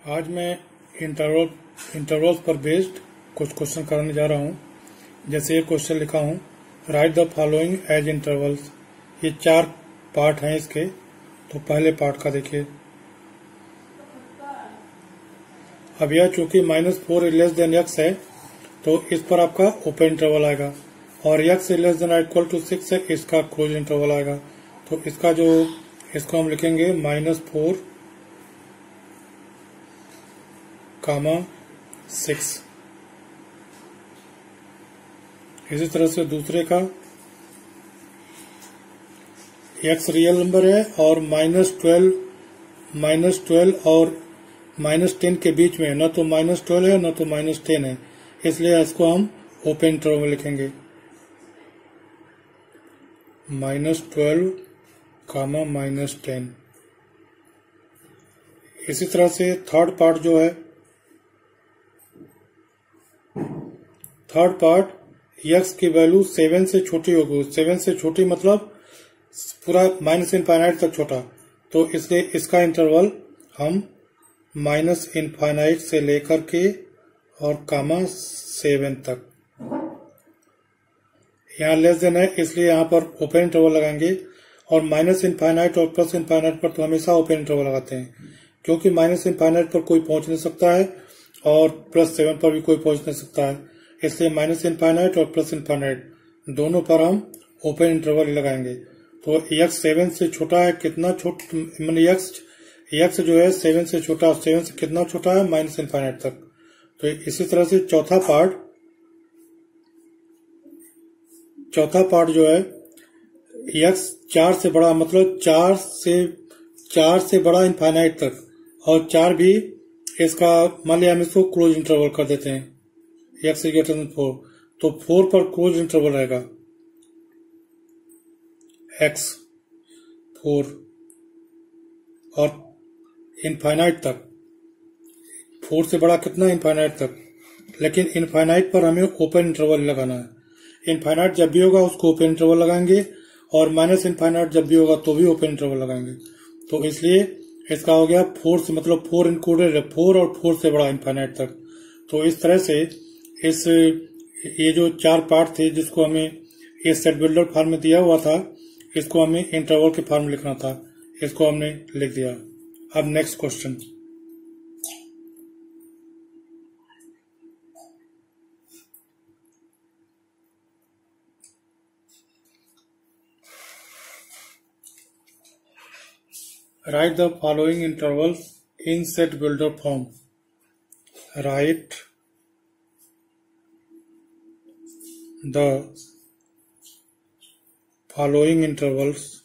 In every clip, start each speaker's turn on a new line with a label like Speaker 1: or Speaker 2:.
Speaker 1: आज मैं इंटरवल्स पर बेस्ड कुछ क्वेश्चन कराने जा रहा हूँ। जैसे एक क्वेश्चन लिखा हूँ, write the following as intervals. ये 4 पार्ट हैं इसके। तो पहले पार्ट का देखिए। अब यह चूंकि -4 लेस देन x है तो इस पर आपका ओपन इंटरवल आएगा, और x less than equal to 6 है, इसका क्लोज इंटरवल आएगा। तो इसको हम लिखेंगे -4, 6। इसी तरह से दूसरे का x रियल नंबर है और -12 और -10 के बीच में, न तो -12 है न तो -10 है, इसलिए इसको हम ओपन इंटरवल में लिखेंगे। -12, -10। इसी तरह से थर्ड पार्ट जो है, थर्ड पार्ट x की वैल्यू 7 से छोटी होगी। 7 से छोटी मतलब पूरा -इनफाइनाइट तक छोटा, तो इसलिए इसका इंटरवल हम -इनफाइनाइट से लेकर के और 7 तक। यहाँ लेस देन है इसलिए यहाँ पर ओपन इंटरवल लगाएंगे, और -इनफाइनाइट और +इनफाइनाइट पर तो हमेशा ओपन इंटरवल लगाते हैं, क्योंकि -इनफाइनाइट पर कोई पहुंच नहीं सकता है और +7 पर भी कोई पहुंच नहीं सकता है, इसलिए -इनफाइनाइट और +इनफाइनाइट दोनों पर हम ओपन इंटरवल लगाएंगे। तो x 7 से छोटा है, कितना छोटा, मैंने x जो है 7 से छोटा, 7 से कितना छोटा है, -इनफाइनाइट तक। तो इसी तरह से चौथा पार्ट जो है, x 4 से बड़ा मतलब 4 से बड़ा इनफाइनाइट तक, और 4 भी इसका, मान लिया हम इसको क्लोज इंटरवल कर देते हैं, x ग्रेटर देन 4, तो 4 पर क्लोज इंटरवल रहेगा x 4 और इनफाइनाइट तक। 4 से बड़ा कितना, इनफाइनाइट तक, लेकिन इनफाइनाइट पर हमें ओपन इंटरवल लगाना है। इनफाइनाइट जब भी होगा उसको ओपन इंटरवल लगाएंगे, और -इनफाइनाइट जब भी होगा तो भी ओपन इंटरवल लगाएंगे। तो इसलिए इसका हो गया 4 से, मतलब 4 इंक्लूडेड है, 4 और 4 से बड़ा इनफाइनाइट तक। तो इस तरह से ये जो 4 पार्ट थे जिसको हमें इस सेट बिल्डर फॉर्म में दिया हुआ था, इसको हमें इंटरवल के फॉर्म में लिखना था, इसको हमने लिख दिया। अब next question. Write the following intervals in set builder form. Write the following intervals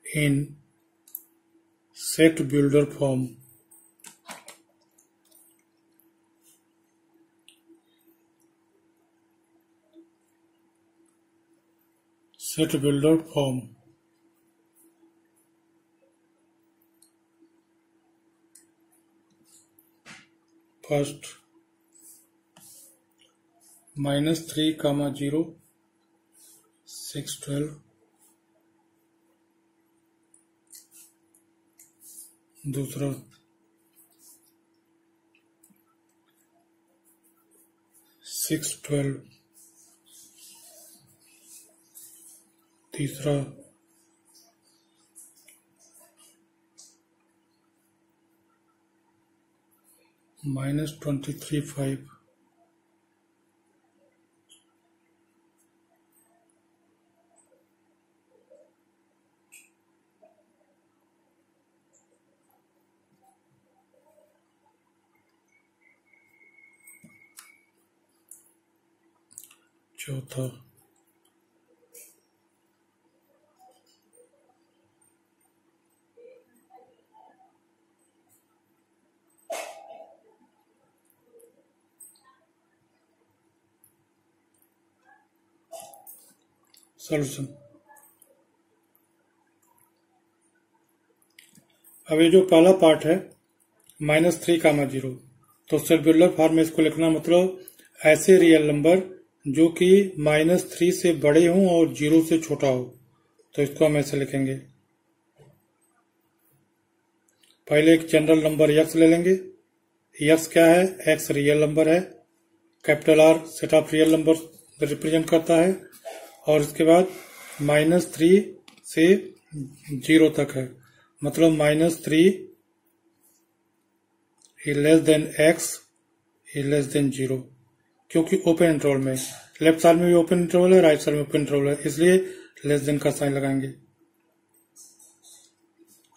Speaker 1: in set builder form. Set builder form. First, -3, 0, 6, 12. दूसरा, 6, 12. तीसरा, -23, 5. चौथा, सॉल्यूशन। अब ये जो पहला पार्ट है -3, 0, तो सेट बिल्डर फॉर्म में इसको लिखना, मतलब ऐसे रियल नंबर जो कि -3 से बड़े हों और 0 से छोटा हो, तो इसको हम ऐसे लिखेंगे। पहले एक जनरल नंबर x ले लेंगे। x क्या है? x रियल नंबर है। Capital R set of real number represent करता है, और इसके बाद -3 से 0 तक है, मतलब -3 is less than x is less than 0, क्योंकि ओपन इंटरवल में, लेफ्ट साइड में भी ओपन इंटरवल है, राइट साइड में ओपन इंटरवल है, इसलिए लेस देन का साइन लगाएंगे।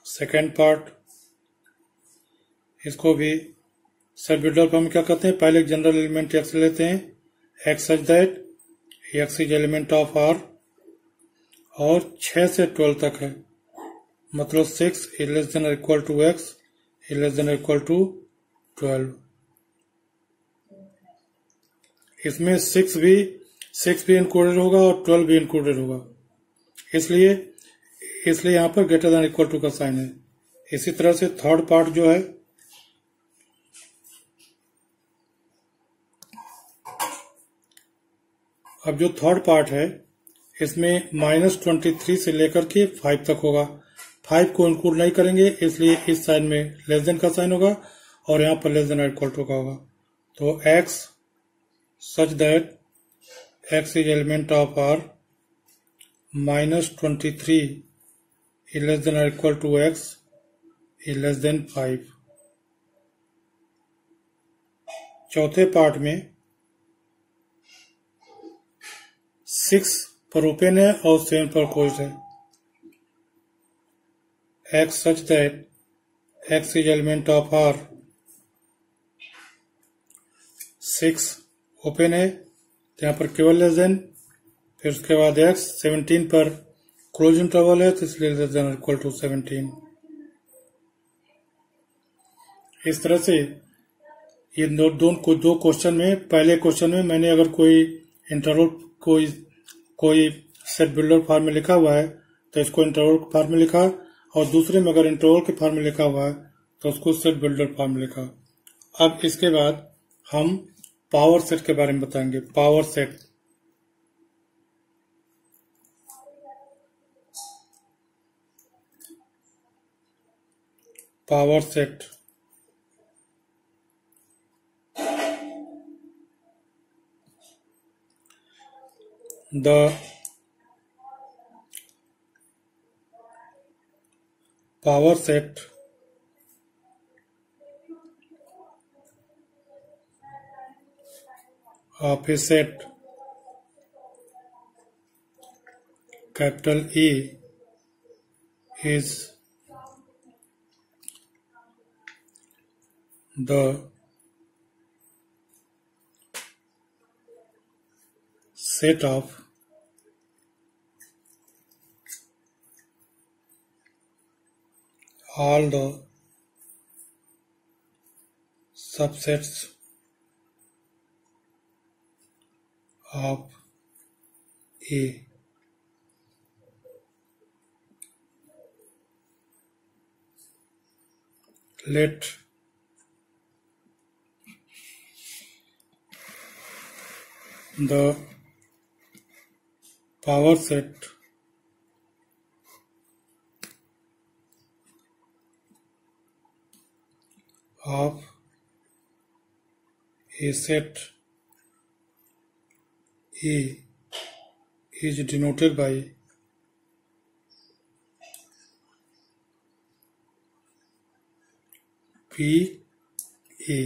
Speaker 1: सेकेंड पार्ट, इसको भी सेट बिल्डर पर हम क्या करते हैं, पहले एक जनरल एलिमेंट x लेते हैं, x such that x is element of R, और 6 से 12 तक है, मतलब 6 इज लेस देन और equal to x is less than और इक्वल टू 12। इसमें 6 भी इंक्लूडेड होगा और 12 भी इंक्लूडेड होगा, इसलिए यहाँ पर ग्रेटर देन इक्वल टू का साइन है। इसी तरह से थर्ड पार्ट जो है, अब जो थर्ड पार्ट है इसमें -23 से लेकर के 5 तक होगा। 5 को इंक्लूड नहीं करेंगे, इसलिए इस साइड में लेस देन का साइन होगा और यहाँ पर लेस देन इक्वल टू का होगा। तो x such that x is element of R, -23 is less than or equal to x is less than 5। चौथे पार्ट में 6 पर ओपन है और 7 पर क्लोज्ड है। x such that x is element of R, 6 open है तो यहाँ पर केवल लेस देन, फिर उसके बाद x 17 पर क्लोज इंटरवल है तो इसलिए लेस देन इक्वल टू 17। इस तरह से ये दो क्वेश्चन में, पहले क्वेश्चन में मैंने अगर कोई इंटरवल कोई सेट बिल्डर फॉर्म में लिखा हुआ है तो इसको इंटरवल फॉर्म में लिखा, और दूसरे में अगर इंटरवल के फॉर्म में लिखा हुआ है तो उसको सेट बिल्डर फॉर्म में लिखा। अब इसके बाद हम पावर सेट के बारे में बताएंगे। Power set, power set the power set of a set capital E is the set of all the subsets of A। Let the power set of a set E is denoted by PA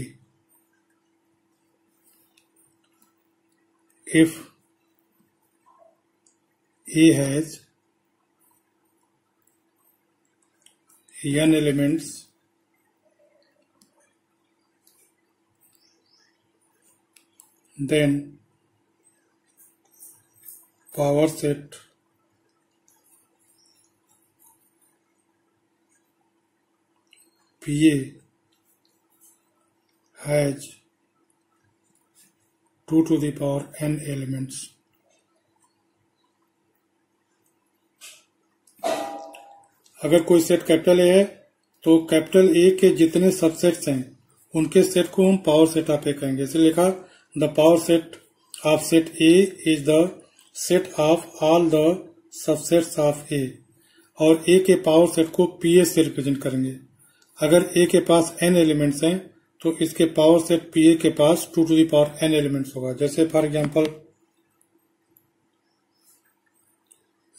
Speaker 1: if A has n elements then power set PA has 2 to the power n elements। अगर कोई set capital A है तो capital A के जितने subsets हैं उनके set को हम पावर सेट ऑफ ए कहेंगे। इसे लिखा the power set of set A is the set of all the subsets of A, और ए के पावर सेट को पीए से रिप्रेजेंट करेंगे। अगर ए के पास n एलिमेंट्स हैं तो इसके पावर सेट पीए के पास 2 to the power n elements होगा। जैसे फॉर एग्जांपल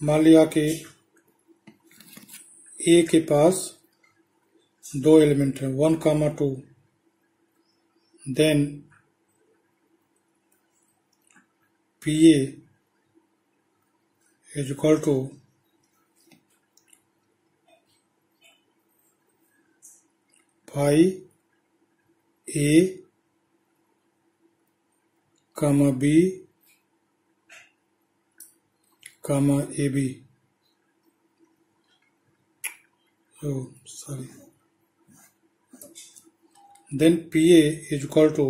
Speaker 1: मान लिया कि ए के पास 2 एलिमेंट है 1, 2, then PA is equal to phi A comma B comma A B, sorry, then PA is equal to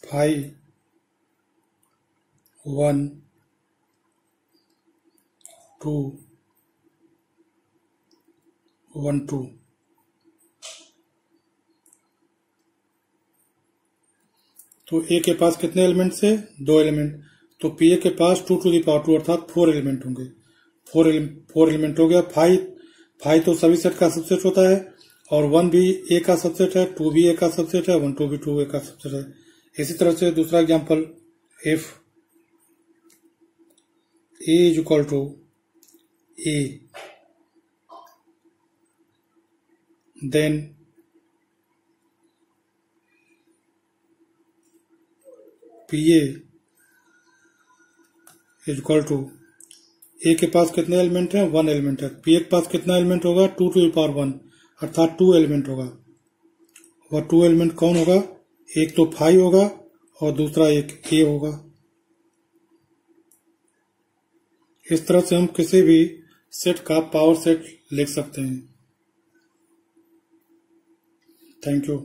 Speaker 1: phi 1, 2, 1, 2। तो ए के पास कितने एलिमेंट्स है? 2 एलिमेंट। तो पी ए के पास 2 to the power 2 अर्थात 4 एलिमेंट होंगे। 4 एलिमेंट हो गया। फाई तो सभी सेट का सबसेट होता है, और 1 भी ए का सबसेट है, 2 भी ए का सबसेट है, 1, 2 भी 2 ए का सबसेट है। इसी तरह से दूसरा example, if A is equal to A, then PA is equal to, A के पास कितने एलिमेंट हैं? 1 एलिमेंट है। पीए के पास कितना एलिमेंट होगा? 2 to the power 1 अर्थात 2 एलिमेंट होगा। वह 2 एलिमेंट कौन होगा? एक तो फाई होगा और दूसरा एक ए होगा। इस तरह से हम किसी भी सेट का पावर सेट लिख सकते हैं। Thank you.